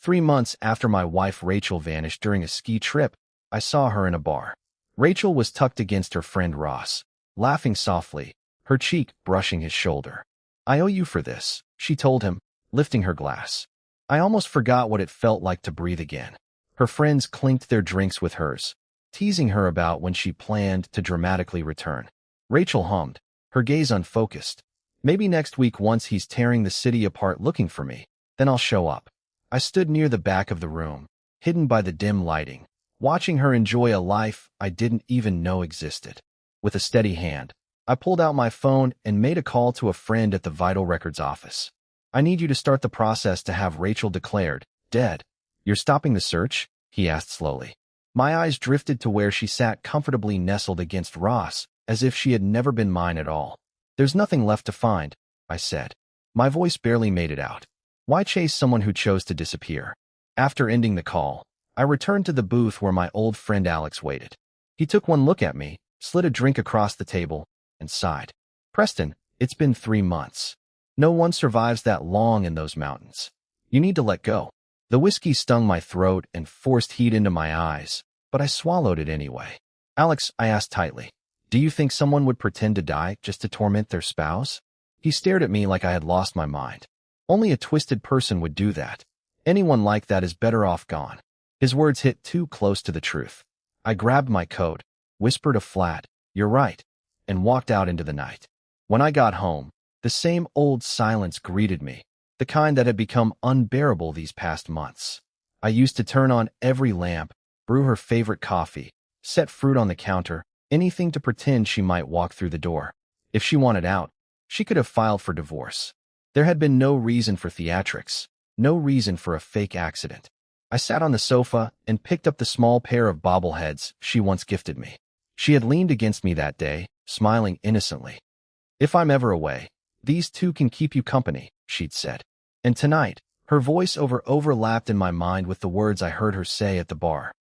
3 months after my wife Rachel vanished during a ski trip, I saw her in a bar. Rachel was tucked against her friend Ross, laughing softly, her cheek brushing his shoulder. "I owe you for this," she told him, lifting her glass. I almost forgot what it felt like to breathe again. Her friends clinked their drinks with hers, teasing her about when she planned to dramatically return. Rachel hummed, her gaze unfocused. "Maybe next week, once he's tearing the city apart looking for me, then I'll show up." I stood near the back of the room, hidden by the dim lighting, watching her enjoy a life I didn't even know existed. With a steady hand, I pulled out my phone and made a call to a friend at the Vital Records office. "I need you to start the process to have Rachel declared dead." "You're stopping the search?" he asked slowly. My eyes drifted to where she sat comfortably nestled against Ross, as if she had never been mine at all. "There's nothing left to find," I said. My voice barely made it out. Why chase someone who chose to disappear? After ending the call, I returned to the booth where my old friend Alex waited. He took one look at me, slid a drink across the table, and sighed. "Preston, it's been 3 months. No one survives that long in those mountains. You need to let go." The whiskey stung my throat and forced heat into my eyes, but I swallowed it anyway. "Alex," I asked tightly, "do you think someone would pretend to die just to torment their spouse?" He stared at me like I had lost my mind. "Only a twisted person would do that. Anyone like that is better off gone." His words hit too close to the truth. I grabbed my coat, whispered a flat, "You're right," and walked out into the night. When I got home, the same old silence greeted me, the kind that had become unbearable these past months. I used to turn on every lamp, brew her favorite coffee, set fruit on the counter, anything to pretend she might walk through the door. If she wanted out, she could have filed for divorce. There had been no reason for theatrics, no reason for a fake accident. I sat on the sofa and picked up the small pair of bobbleheads she once gifted me. She had leaned against me that day, smiling innocently. "If I'm ever away, these two can keep you company," she'd said. And tonight, her voice overlapped in my mind with the words I heard her say at the bar.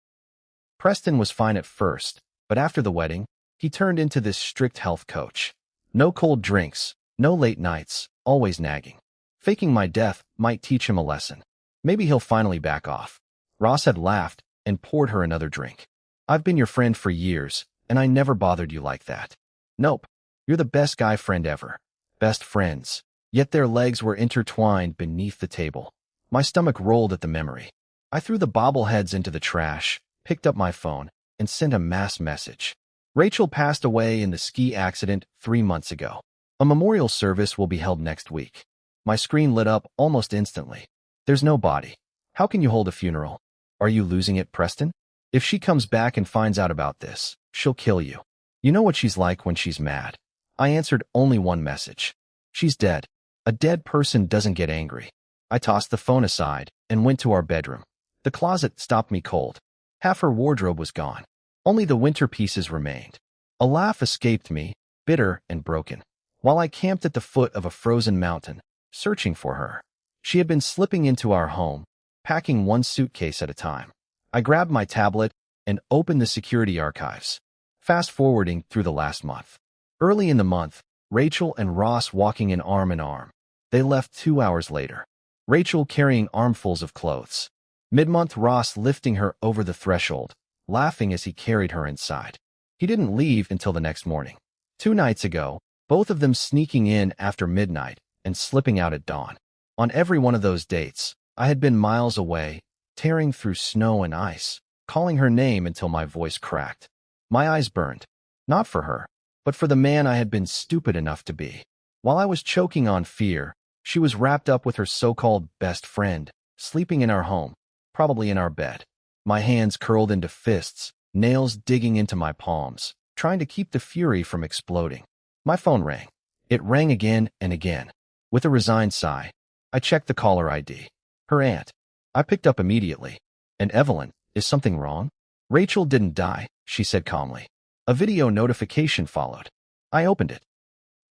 Preston was fine at first, but after the wedding, he turned into this strict health coach. No cold drinks, no late nights, always nagging. Faking my death might teach him a lesson. Maybe he'll finally back off. Ross had laughed and poured her another drink. "I've been your friend for years, and I never bothered you like that." "Nope. You're the best guy friend ever." Best friends. Yet their legs were intertwined beneath the table. My stomach rolled at the memory. I threw the bobbleheads into the trash, picked up my phone, and sent a mass message. "Rachel passed away in the ski accident 3 months ago. A memorial service will be held next week." My screen lit up almost instantly. "There's no body. How can you hold a funeral? Are you losing it, Preston? If she comes back and finds out about this, she'll kill you. You know what she's like when she's mad." I answered only one message. "She's dead." A dead person doesn't get angry. I tossed the phone aside and went to our bedroom. The closet stopped me cold. Half her wardrobe was gone. Only the winter pieces remained. A laugh escaped me, bitter and broken, while I camped at the foot of a frozen mountain, searching for her. She had been slipping into our home, packing one suitcase at a time. I grabbed my tablet and opened the security archives, fast-forwarding through the last month. Early in the month, Rachel and Ross walking in arm. They left 2 hours later. Rachel carrying armfuls of clothes. Mid-month, Ross lifting her over the threshold, laughing as he carried her inside. He didn't leave until the next morning. 2 nights ago, both of them sneaking in after midnight and slipping out at dawn. On every one of those dates, I had been miles away, tearing through snow and ice, calling her name until my voice cracked. My eyes burned, not for her, but for the man I had been stupid enough to be. While I was choking on fear, she was wrapped up with her so-called best friend, sleeping in our home, probably in our bed. My hands curled into fists, nails digging into my palms, trying to keep the fury from exploding. My phone rang. It rang again and again. With a resigned sigh, I checked the caller ID. Her aunt. I picked up immediately. "And Evelyn, is something wrong?" "Rachel didn't die," she said calmly. A video notification followed. I opened it.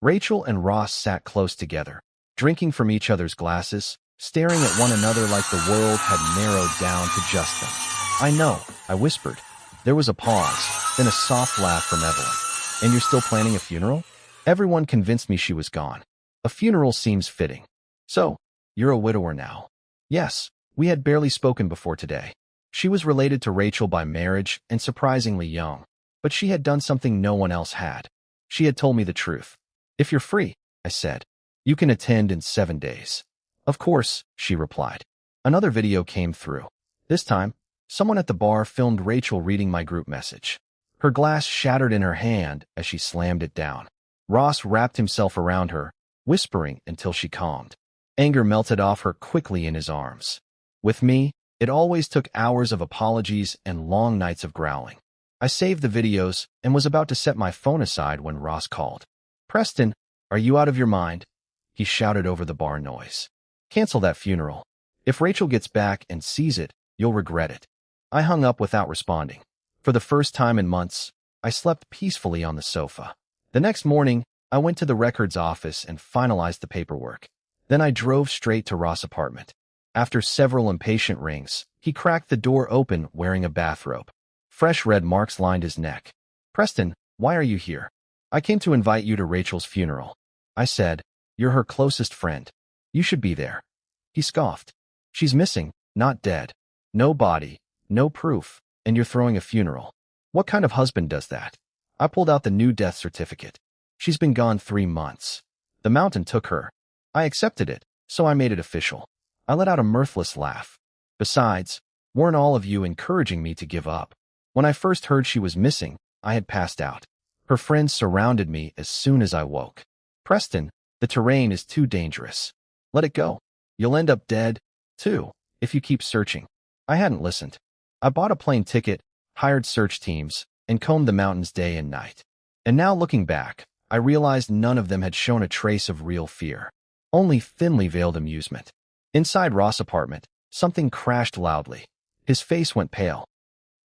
Rachel and Ross sat close together, drinking from each other's glasses, staring at one another like the world had narrowed down to just them. "I know," I whispered. There was a pause, then a soft laugh from Evelyn. "And you're still planning a funeral?" Everyone convinced me she was gone. A funeral seems fitting. "So, you're a widower now?" "Yes, We had barely spoken before today. She was related to Rachel by marriage and surprisingly young, but she had done something no one else had. She had told me the truth. If you're free, I said, you can attend in 7 days. Of course, she replied. Another video came through. This time, someone at the bar filmed Rachel reading my group message. Her glass shattered in her hand as she slammed it down. Ross wrapped himself around her, whispering until she calmed. Anger melted off her quickly in his arms. With me, it always took hours of apologies and long nights of growling. I saved the videos and was about to set my phone aside when Ross called. Preston, are you out of your mind? He shouted over the bar noise. Cancel that funeral. If Rachel gets back and sees it, you'll regret it. I hung up without responding. For the first time in months, I slept peacefully on the sofa. The next morning, I went to the records office and finalized the paperwork. Then I drove straight to Ross' apartment. After several impatient rings, he cracked the door open wearing a bathrobe. Fresh red marks lined his neck. Preston, why are you here? I came to invite you to Rachel's funeral. I said, you're her closest friend. You should be there. He scoffed. She's missing, not dead. No body, no proof, and you're throwing a funeral. What kind of husband does that? I pulled out the new death certificate. She's been gone 3 months. The mountain took her. I accepted it, so I made it official. I let out a mirthless laugh. Besides, weren't all of you encouraging me to give up? When I first heard she was missing, I had passed out. Her friends surrounded me as soon as I woke. Preston, the terrain is too dangerous. Let it go. You'll end up dead, too, if you keep searching. I hadn't listened. I bought a plane ticket, hired search teams, and combed the mountains day and night. And now looking back, I realized none of them had shown a trace of real fear. Only thinly veiled amusement. Inside Ross' apartment, something crashed loudly. His face went pale.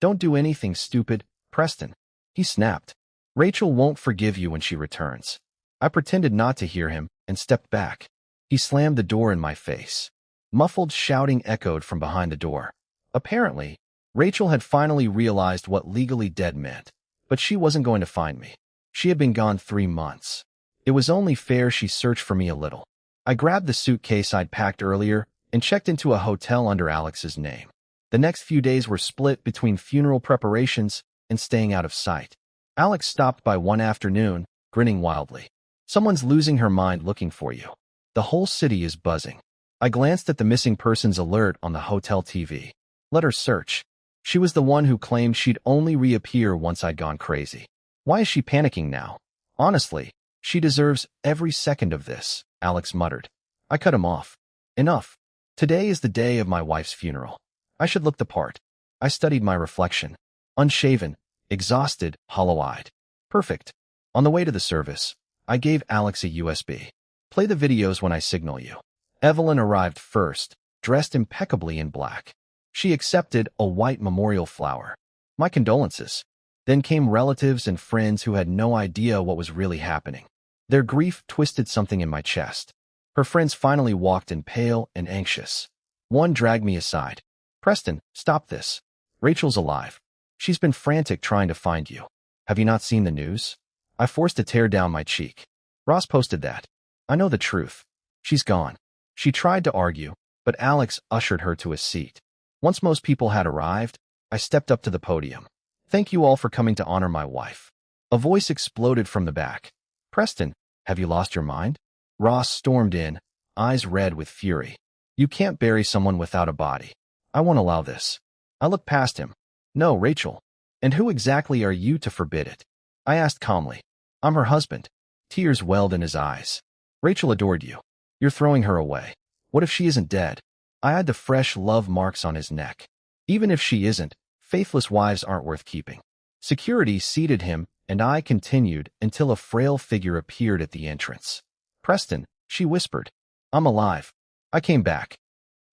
Don't do anything stupid, Preston. He snapped. Rachel won't forgive you when she returns. I pretended not to hear him and stepped back. He slammed the door in my face. Muffled shouting echoed from behind the door. Apparently, Rachel had finally realized what legally dead meant, but she wasn't going to find me. She had been gone 3 months. It was only fair she searched for me a little. I grabbed the suitcase I'd packed earlier and checked into a hotel under Alex's name. The next few days were split between funeral preparations and staying out of sight. Alex stopped by one afternoon, grinning wildly. Someone's losing her mind looking for you. The whole city is buzzing. I glanced at the missing persons alert on the hotel TV. Let her search. She was the one who claimed she'd only reappear once I'd gone crazy. Why is she panicking now? Honestly, she deserves every second of this, Alex muttered. I cut him off. Enough. Today is the day of my wife's funeral. I should look the part. I studied my reflection. Unshaven, exhausted, hollow-eyed. Perfect. On the way to the service, I gave Alex a USB. Play the videos when I signal you. Evelyn arrived first, dressed impeccably in black. She accepted a white memorial flower. My condolences. Then came relatives and friends who had no idea what was really happening. Their grief twisted something in my chest. Her friends finally walked in pale and anxious. One dragged me aside. Preston, stop this. Rachel's alive. She's been frantic trying to find you. Have you not seen the news? I forced a tear down my cheek. Ross posted that. I know the truth. She's gone. She tried to argue, but Alex ushered her to a seat. Once most people had arrived, I stepped up to the podium. Thank you all for coming to honor my wife. A voice exploded from the back. Preston, have you lost your mind? Ross stormed in, eyes red with fury. You can't bury someone without a body. I won't allow this. I looked past him. No, Rachel. And who exactly are you to forbid it? I asked calmly. I'm her husband. Tears welled in his eyes. Rachel adored you. You're throwing her away. What if she isn't dead? I eyed the fresh love marks on his neck. Even if she isn't, faithless wives aren't worth keeping. Security seated him, and I continued until a frail figure appeared at the entrance. Preston, she whispered. I'm alive. I came back.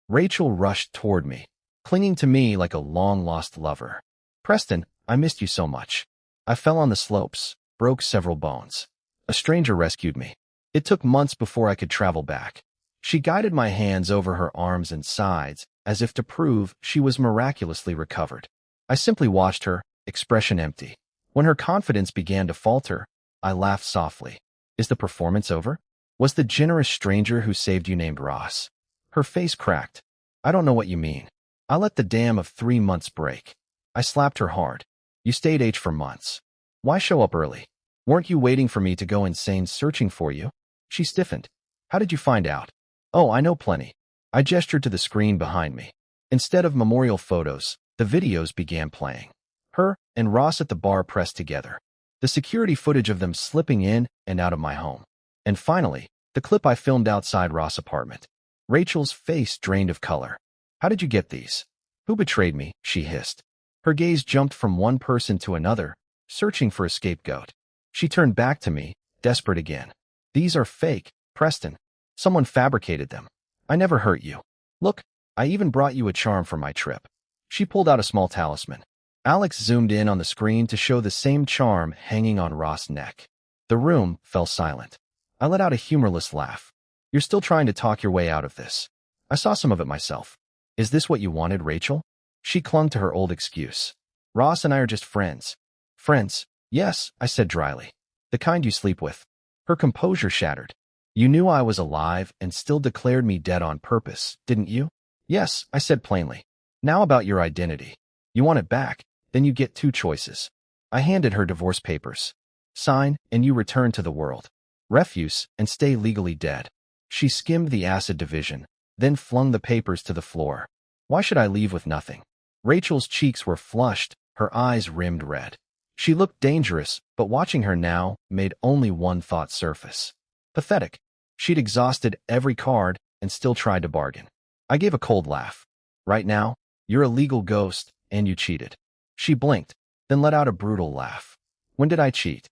Rachel rushed toward me, clinging to me like a long-lost lover. Preston, I missed you so much. I fell on the slopes, broke several bones. A stranger rescued me. It took months before I could travel back. She guided my hands over her arms and sides, as if to prove she was miraculously recovered. I simply watched her, expression empty. When her confidence began to falter, I laughed softly. Is the performance over? Was the generous stranger who saved you named Ross? Her face cracked. I don't know what you mean. I let the dam of 3 months break. I slapped her hard. You stayed H for months. Why show up early? Weren't you waiting for me to go insane searching for you? She stiffened. How did you find out? Oh, I know plenty. I gestured to the screen behind me. Instead of memorial photos, the videos began playing. Her and Ross at the bar pressed together. The security footage of them slipping in and out of my home. And finally, the clip I filmed outside Ross' apartment. Rachel's face drained of color. How did you get these? Who betrayed me? She hissed. Her gaze jumped from one person to another, searching for a scapegoat. She turned back to me, desperate again. These are fake, Preston. Someone fabricated them. I never hurt you. Look, I even brought you a charm for my trip. She pulled out a small talisman. Alex zoomed in on the screen to show the same charm hanging on Ross' neck. The room fell silent. I let out a humorless laugh. You're still trying to talk your way out of this. I saw some of it myself. Is this what you wanted, Rachel? She clung to her old excuse. Ross and I are just friends. Friends? Yes, I said dryly. The kind you sleep with. Her composure shattered. You knew I was alive and still declared me dead on purpose, didn't you? Yes, I said plainly. Now about your identity. You want it back, then you get two choices. I handed her divorce papers. Sign, and you return to the world. Refuse, and stay legally dead. She skimmed the acid division, then flung the papers to the floor. Why should I leave with nothing? Rachel's cheeks were flushed, her eyes rimmed red. She looked dangerous, but watching her now made only one thought surface. Pathetic. She'd exhausted every card and still tried to bargain. I gave a cold laugh. Right now, you're a legal ghost, and you cheated. She blinked, then let out a brutal laugh. When did I cheat?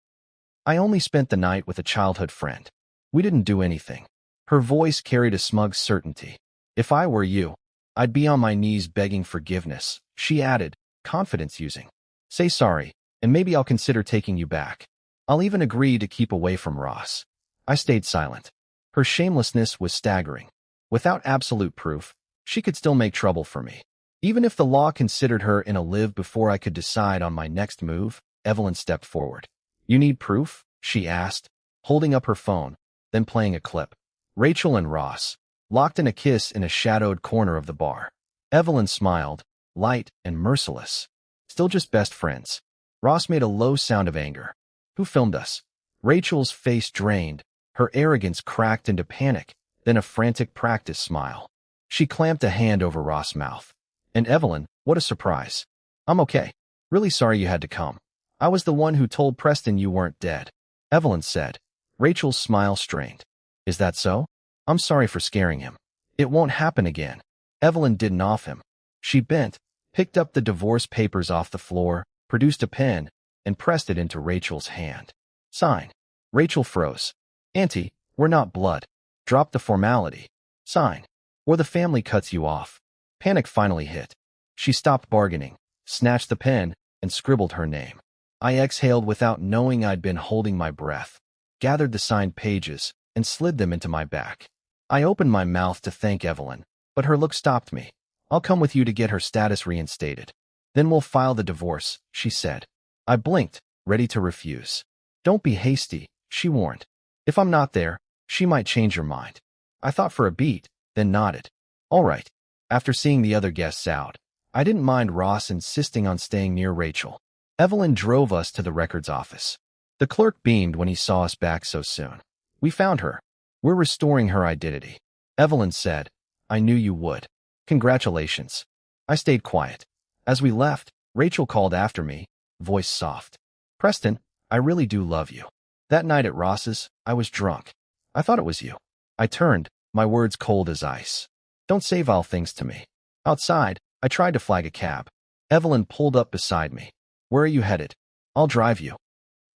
I only spent the night with a childhood friend. We didn't do anything. Her voice carried a smug certainty. If I were you, I'd be on my knees begging forgiveness, she added, confidence using. Say sorry, and maybe I'll consider taking you back. I'll even agree to keep away from Ross. I stayed silent. Her shamelessness was staggering. Without absolute proof, she could still make trouble for me. Even if the law considered her in a live before I could decide on my next move, Evelyn stepped forward. You need proof? She asked, holding up her phone, then playing a clip. Rachel and Ross, locked in a kiss in a shadowed corner of the bar. Evelyn smiled, light and merciless. Still just best friends. Ross made a low sound of anger. Who filmed us? Rachel's face drained, her arrogance cracked into panic, then a frantic practice smile. She clamped a hand over Ross' mouth. And Evelyn, what a surprise. I'm okay. Really sorry you had to come. I was the one who told Preston you weren't dead. Evelyn said. Rachel's smile strained. Is that so? I'm sorry for scaring him. It won't happen again. Evelyn didn't off him. She bent, picked up the divorce papers off the floor, produced a pen, and pressed it into Rachel's hand. Sign. Rachel froze. Auntie, we're not blood. Drop the formality. Sign. Or the family cuts you off. Panic finally hit. She stopped bargaining, snatched the pen, and scribbled her name. I exhaled without knowing I'd been holding my breath, gathered the signed pages, and slid them into my back. I opened my mouth to thank Evelyn, but her look stopped me. I'll come with you to get her status reinstated. Then we'll file the divorce, she said. I blinked, ready to refuse. Don't be hasty, she warned. If I'm not there, she might change her mind. I thought for a beat, then nodded. All right. After seeing the other guests out, I didn't mind Ross insisting on staying near Rachel. Evelyn drove us to the records office. The clerk beamed when he saw us back so soon. We found her. We're restoring her identity. Evelyn said, I knew you would. Congratulations. I stayed quiet. As we left, Rachel called after me, voice soft. Preston, I really do love you. That night at Ross's, I was drunk. I thought it was you. I turned, my words cold as ice. Don't say vile things to me. Outside, I tried to flag a cab. Evelyn pulled up beside me. Where are you headed? I'll drive you.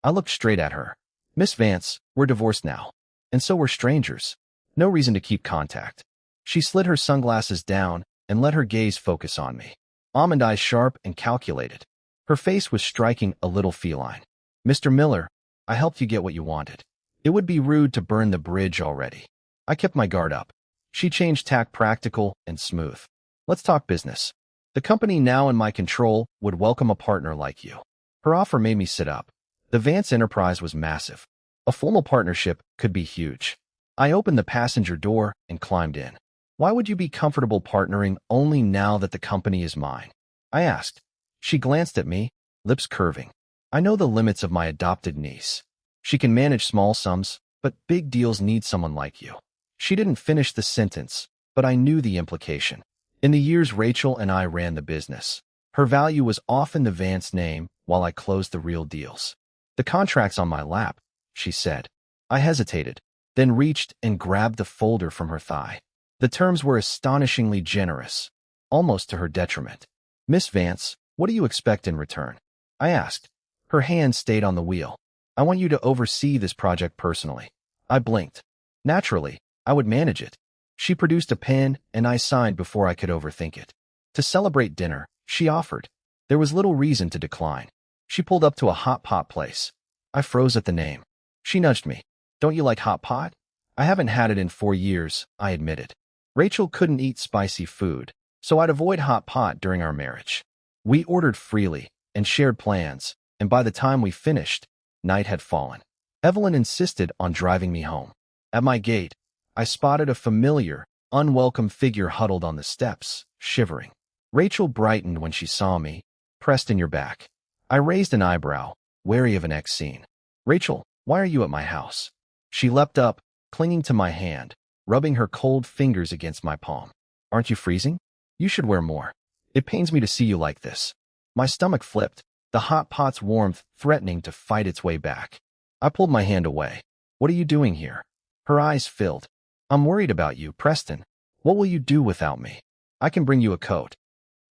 I looked straight at her. Miss Vance, we're divorced now. And so we're strangers. No reason to keep contact. She slid her sunglasses down and let her gaze focus on me. Almond eyes sharp and calculated. Her face was striking a little feline. Mr. Miller, I helped you get what you wanted. It would be rude to burn the bridge already. I kept my guard up. She changed tack practical and smooth. Let's talk business. The company now in my control would welcome a partner like you. Her offer made me sit up. The Vance enterprise was massive. A formal partnership could be huge. I opened the passenger door and climbed in. Why would you be comfortable partnering only now that the company is mine? I asked. She glanced at me, lips curving. I know the limits of my adopted niece. She can manage small sums, but big deals need someone like you. She didn't finish the sentence, but I knew the implication. In the years Rachel and I ran the business, her value was often the Vance name while I closed the real deals. The contract's on my lap, she said. I hesitated, then reached and grabbed the folder from her thigh. The terms were astonishingly generous, almost to her detriment. Miss Vance, what do you expect in return? I asked. Her hand stayed on the wheel. I want you to oversee this project personally. I blinked. Naturally, I would manage it. She produced a pen, and I signed before I could overthink it. To celebrate dinner, she offered. There was little reason to decline. She pulled up to a hot pot place. I froze at the name. She nudged me. Don't you like hot pot? I haven't had it in 4 years, I admitted. Rachel couldn't eat spicy food, so I'd avoid hot pot during our marriage. We ordered freely and shared plans, and by the time we finished, night had fallen. Evelyn insisted on driving me home. At my gate, I spotted a familiar, unwelcome figure huddled on the steps, shivering. Rachel brightened when she saw me, pressed in your back. I raised an eyebrow, wary of an next scene. Rachel, why are you at my house? She leapt up, clinging to my hand, rubbing her cold fingers against my palm. Aren't you freezing? You should wear more. It pains me to see you like this. My stomach flipped, the hot pot's warmth threatening to fight its way back. I pulled my hand away. What are you doing here? Her eyes filled. I'm worried about you, Preston. What will you do without me? I can bring you a coat.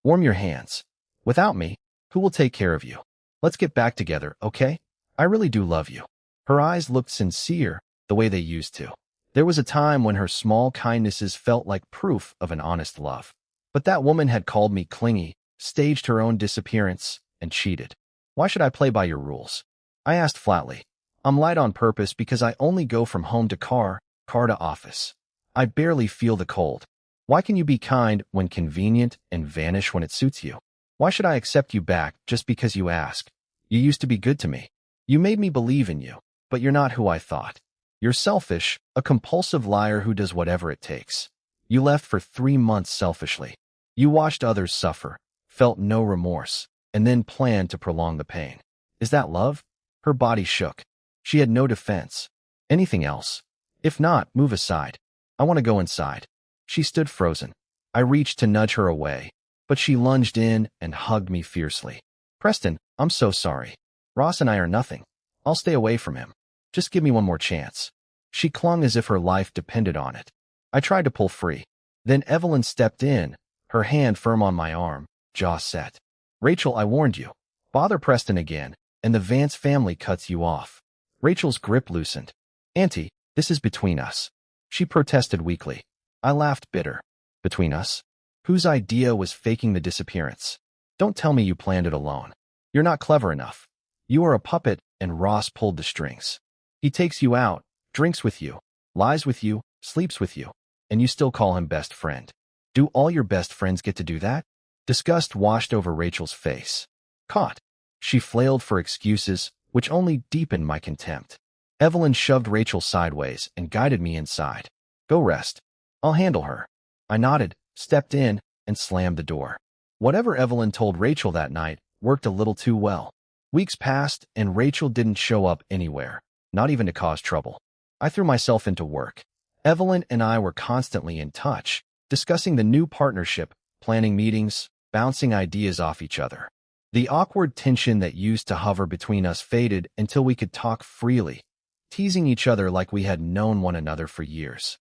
Warm your hands. Without me, who will take care of you? Let's get back together, okay? I really do love you. Her eyes looked sincere, the way they used to. There was a time when her small kindnesses felt like proof of an honest love. But that woman had called me clingy, staged her own disappearance, and cheated. Why should I play by your rules? I asked flatly. I'm light on purpose because I only go from home to car to office. I barely feel the cold. Why can you be kind when convenient and vanish when it suits you? Why should I accept you back just because you ask? You used to be good to me. You made me believe in you, but you're not who I thought. You're selfish, a compulsive liar who does whatever it takes. You left for 3 months selfishly. You watched others suffer, felt no remorse, and then planned to prolong the pain. Is that love? Her body shook. She had no defense. Anything else? If not, move aside. I want to go inside. She stood frozen. I reached to nudge her away, but she lunged in and hugged me fiercely. Preston, I'm so sorry. Ross and I are nothing. I'll stay away from him. Just give me one more chance. She clung as if her life depended on it. I tried to pull free. Then Evelyn stepped in, her hand firm on my arm, jaw set. Rachel, I warned you. Bother Preston again, and the Vance family cuts you off. Rachel's grip loosened. Auntie, this is between us. She protested weakly. I laughed bitter. Between us? Whose idea was faking the disappearance? Don't tell me you planned it alone. You're not clever enough. You are a puppet, and Ross pulled the strings. He takes you out, drinks with you, lies with you, sleeps with you, and you still call him best friend. Do all your best friends get to do that? Disgust washed over Rachel's face. Caught. She flailed for excuses, which only deepened my contempt. Evelyn shoved Rachel sideways and guided me inside. Go rest. I'll handle her. I nodded, stepped in, and slammed the door. Whatever Evelyn told Rachel that night worked a little too well. Weeks passed, and Rachel didn't show up anywhere, not even to cause trouble. I threw myself into work. Evelyn and I were constantly in touch, discussing the new partnership, planning meetings, bouncing ideas off each other. The awkward tension that used to hover between us faded until we could talk freely, teasing each other like we had known one another for years.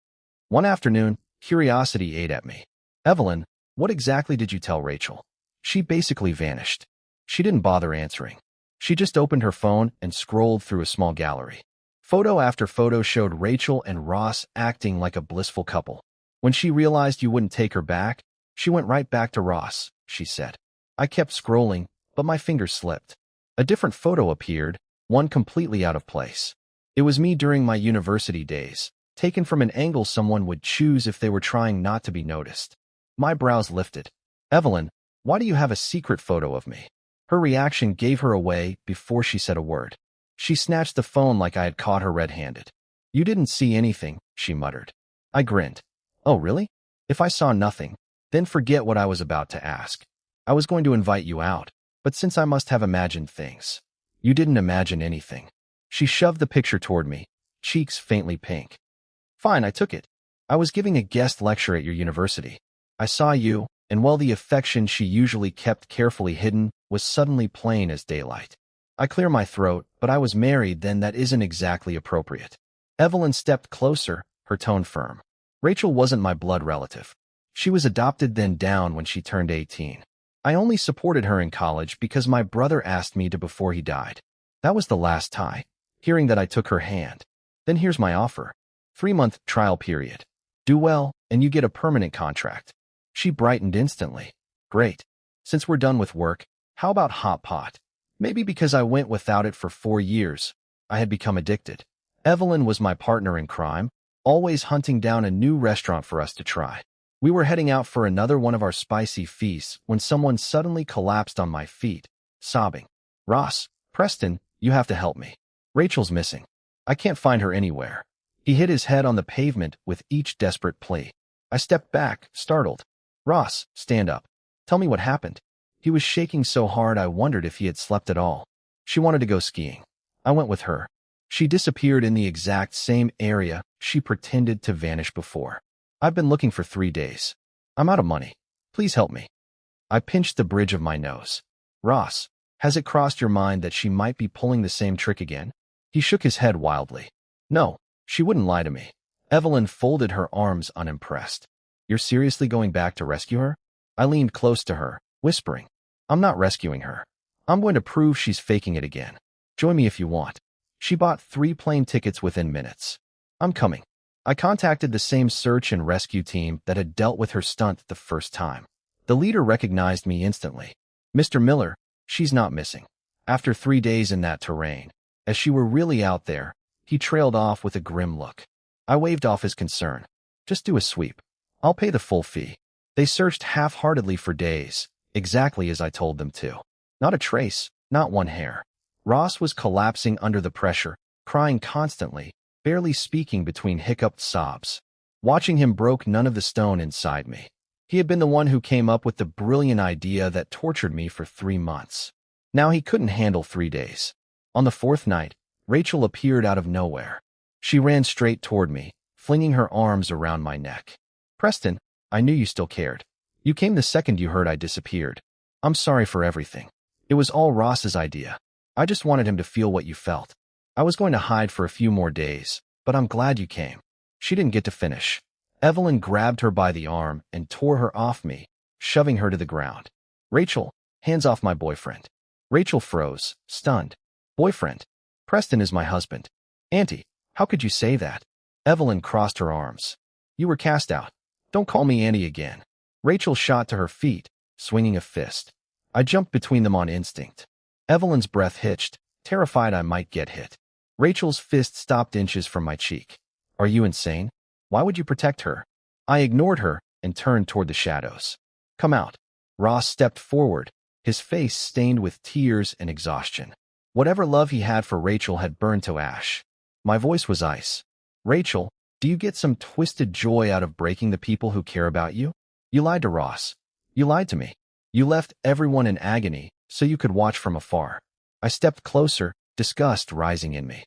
One afternoon, curiosity ate at me. Evelyn, what exactly did you tell Rachel? She basically vanished. She didn't bother answering. She just opened her phone and scrolled through a small gallery. Photo after photo showed Rachel and Ross acting like a blissful couple. When she realized you wouldn't take her back, she went right back to Ross, she said. I kept scrolling, but my fingers slipped. A different photo appeared, one completely out of place. It was me during my university days, taken from an angle someone would choose if they were trying not to be noticed. My brows lifted. Evelyn, why do you have a secret photo of me? Her reaction gave her away before she said a word. She snatched the phone like I had caught her red-handed. You didn't see anything, she muttered. I grinned. Oh, really? If I saw nothing, then forget what I was about to ask. I was going to invite you out, but since I must have imagined things, you didn't imagine anything. She shoved the picture toward me, cheeks faintly pink. Fine, I took it. I was giving a guest lecture at your university. I saw you, and while the affection she usually kept carefully hidden was suddenly plain as daylight. I clear my throat, but I was married then that isn't exactly appropriate. Evelyn stepped closer, her tone firm. Rachel wasn't my blood relative. She was adopted then down when she turned 18. I only supported her in college because my brother asked me to before he died. That was the last tie. Hearing that I took her hand. Then here's my offer. 3-month trial period. Do well, and you get a permanent contract. She brightened instantly. Great. Since we're done with work, how about hot pot? Maybe because I went without it for 4 years, I had become addicted. Evelyn was my partner in crime, always hunting down a new restaurant for us to try. We were heading out for another one of our spicy feasts when someone suddenly collapsed on my feet, sobbing. Ross, Preston, you have to help me. Rachel's missing. I can't find her anywhere. He hit his head on the pavement with each desperate plea. I stepped back, startled. Ross, stand up. Tell me what happened. He was shaking so hard I wondered if he had slept at all. She wanted to go skiing. I went with her. She disappeared in the exact same area she pretended to vanish before. I've been looking for 3 days. I'm out of money. Please help me. I pinched the bridge of my nose. Ross, has it crossed your mind that she might be pulling the same trick again? He shook his head wildly. No, she wouldn't lie to me. Evelyn folded her arms unimpressed. You're seriously going back to rescue her? I leaned close to her, whispering. I'm not rescuing her. I'm going to prove she's faking it again. Join me if you want. She bought 3 plane tickets within minutes. I'm coming. I contacted the same search and rescue team that had dealt with her stunt the first time. The leader recognized me instantly. Mr. Miller, she's not missing. After 3 days in that terrain, as she were really out there, he trailed off with a grim look. I waved off his concern. Just do a sweep. I'll pay the full fee. They searched half-heartedly for days, exactly as I told them to. Not a trace, not one hair. Ross was collapsing under the pressure, crying constantly, barely speaking between hiccuped sobs. Watching him broke none of the stone inside me. He had been the one who came up with the brilliant idea that tortured me for 3 months. Now he couldn't handle 3 days. On the 4th night, Rachel appeared out of nowhere. She ran straight toward me, flinging her arms around my neck. Preston, I knew you still cared. You came the second you heard I disappeared. I'm sorry for everything. It was all Ross's idea. I just wanted him to feel what you felt. I was going to hide for a few more days, but I'm glad you came. She didn't get to finish. Evelyn grabbed her by the arm and tore her off me, shoving her to the ground. Rachel, hands off my boyfriend. Rachel froze, stunned. Boyfriend? Preston is my husband. Auntie, how could you say that? Evelyn crossed her arms. You were cast out. Don't call me Auntie again. Rachel shot to her feet, swinging a fist. I jumped between them on instinct. Evelyn's breath hitched, terrified I might get hit. Rachel's fist stopped inches from my cheek. Are you insane? Why would you protect her? I ignored her and turned toward the shadows. Come out. Ross stepped forward, his face stained with tears and exhaustion. Whatever love he had for Rachel had burned to ash. My voice was ice. Rachel, do you get some twisted joy out of breaking the people who care about you? You lied to Ross. You lied to me. You left everyone in agony so you could watch from afar. I stepped closer, disgust rising in me.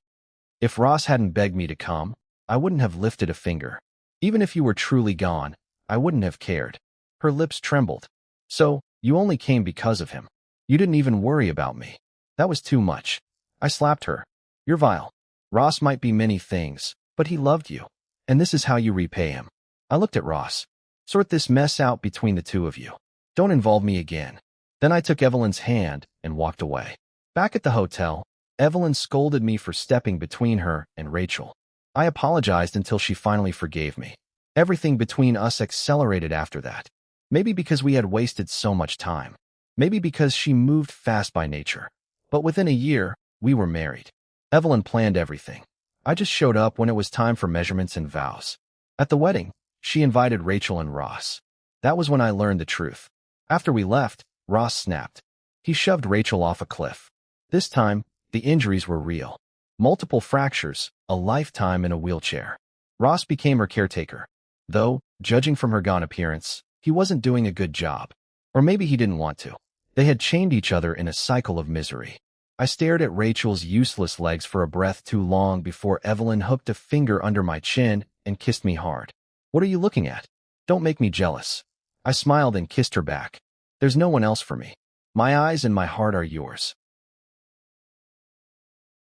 If Ross hadn't begged me to come, I wouldn't have lifted a finger. Even if you were truly gone, I wouldn't have cared. Her lips trembled. So, you only came because of him. You didn't even worry about me. That was too much. I slapped her. You're vile. Ross might be many things, but he loved you. And this is how you repay him. I looked at Ross. Sort this mess out between the two of you. Don't involve me again. Then I took Evelyn's hand and walked away. Back at the hotel, Evelyn scolded me for stepping between her and Rachel. I apologized until she finally forgave me. Everything between us accelerated after that. Maybe because we had wasted so much time. Maybe because she moved fast by nature. But within a year, we were married. Evelyn planned everything. I just showed up when it was time for measurements and vows. At the wedding, she invited Rachel and Ross. That was when I learned the truth. After we left, Ross snapped. He shoved Rachel off a cliff. This time, the injuries were real. Multiple fractures, a lifetime in a wheelchair. Ross became her caretaker. Though, judging from her gaunt appearance, he wasn't doing a good job. Or maybe he didn't want to. They had chained each other in a cycle of misery. I stared at Rachel's useless legs for a breath too long before Evelyn hooked a finger under my chin and kissed me hard. What are you looking at? Don't make me jealous. I smiled and kissed her back. There's no one else for me. My eyes and my heart are yours.